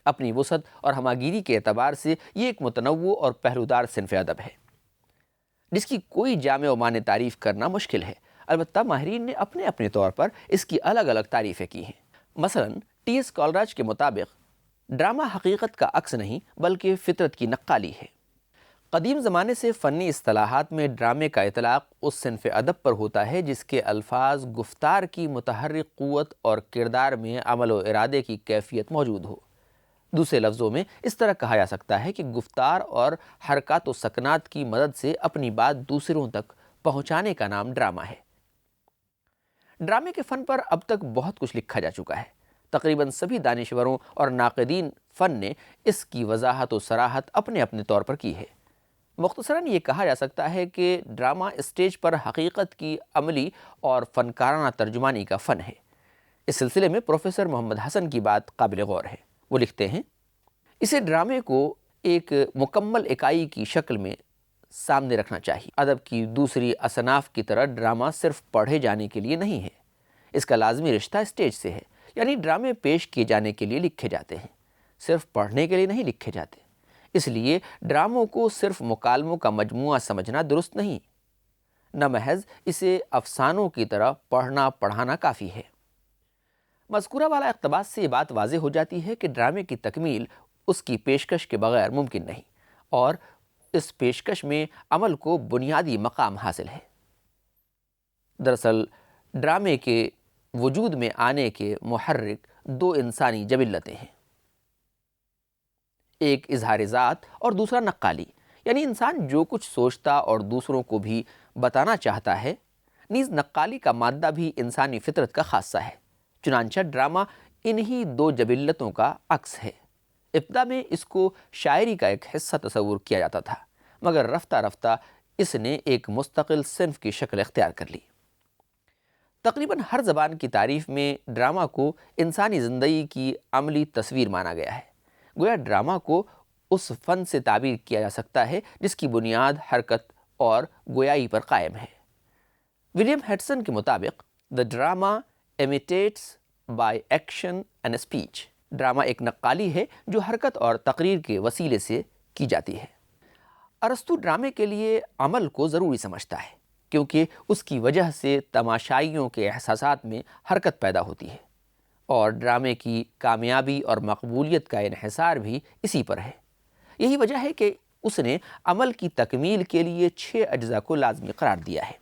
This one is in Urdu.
اپنی وسعت اور ہماگیری کے اعتبار سے یہ ایک متنوع اور پہلودار صنف ادب ہے جس کی کوئی جامع و مانع تعریف کرنا مشکل ہے۔ البتہ ماہرین نے اپنے اپنے طور پر اس کی الگ الگ تعریفیں کی ہیں۔ مثلاً ٹی ایس کالراج کے مطابق ڈرامہ حقیقت کا عکس نہیں بلکہ فطرت کی نقالی ہے۔ قدیم زمانے سے فنی اصطلاحات میں ڈرامے کا اطلاق اس صنف ادب پر ہوتا ہے جس کے الفاظ گفتار کی متحرک قوت اور کردار میں عمل و ارادے کی کیفیت موجود ہو۔ دوسرے لفظوں میں اس طرح کہا جا سکتا ہے کہ گفتار اور حرکات و سکنات کی مدد سے اپنی بات دوسروں تک پہنچانے کا نام ڈرامہ ہے۔ ڈرامے کے فن پر اب تک بہت کچھ لکھا جا چکا ہے۔ تقریباً سبھی دانشوروں اور ناقدین فن نے اس کی وضاحت و صراحت اپنے اپنے طور پر کی ہے۔ مختصراً یہ کہا جا سکتا ہے کہ ڈرامہ اسٹیج پر حقیقت کی عملی اور فنکارانہ ترجمانی کا فن ہے۔ اس سلسلے میں پروفیسر محمد حسن کی بات قابل غور ہے۔ وہ لکھتے ہیں، اسے ڈرامے کو ایک مکمل اکائی کی شکل میں سامنے رکھنا چاہیے۔ ادب کی دوسری اصناف کی طرح ڈرامہ صرف پڑھے جانے کے لیے نہیں ہے، اس کا لازمی رشتہ اسٹیج سے ہے، یعنی ڈرامے پیش کیے جانے کے لیے لکھے جاتے ہیں، صرف پڑھنے کے لیے نہیں لکھے جاتے۔ اس لیے ڈراموں کو صرف مکالموں کا مجموعہ سمجھنا درست نہیں، نہ محض اسے افسانوں کی طرح پڑھنا پڑھانا کافی ہے۔ مذکورہ والا اقتباس سے یہ بات واضح ہو جاتی ہے کہ ڈرامے کی تکمیل اس کی پیشکش کے بغیر ممکن نہیں، اور اس پیشکش میں عمل کو بنیادی مقام حاصل ہے۔ دراصل ڈرامے کے وجود میں آنے کے محرک دو انسانی جبلتیں ہیں، ایک اظہار ذات اور دوسرا نقالی، یعنی انسان جو کچھ سوچتا اور دوسروں کو بھی بتانا چاہتا ہے، نیز نقالی کا مادہ بھی انسانی فطرت کا خاصہ ہے۔ چنانچہ ڈرامہ انہی دو جبلتوں کا عکس ہے۔ ابتدا میں اس کو شاعری کا ایک حصہ تصور کیا جاتا تھا، مگر رفتہ رفتہ اس نے ایک مستقل صنف کی شکل اختیار کر لی۔ تقریباً ہر زبان کی تعریف میں ڈرامہ کو انسانی زندگی کی عملی تصویر مانا گیا ہے۔ گویا ڈرامہ کو اس فن سے تعبیر کیا جا سکتا ہے جس کی بنیاد حرکت اور گویائی پر قائم ہے۔ ولیم ہیڈسن کے مطابق The drama imitates by action and speech۔ Drama ایک نقالی ہے جو حرکت اور تقریر کے وسیلے سے کی جاتی ہے۔ ارسطو ڈرامے کے لیے عمل کو ضروری سمجھتا ہے کیونکہ اس کی وجہ سے تماشائیوں کے احساسات میں حرکت پیدا ہوتی ہے، اور ڈرامے کی کامیابی اور مقبولیت کا انحصار بھی اسی پر ہے۔ یہی وجہ ہے کہ اس نے عمل کی تکمیل کے لیے 6 اجزاء کو لازمی قرار دیا ہے۔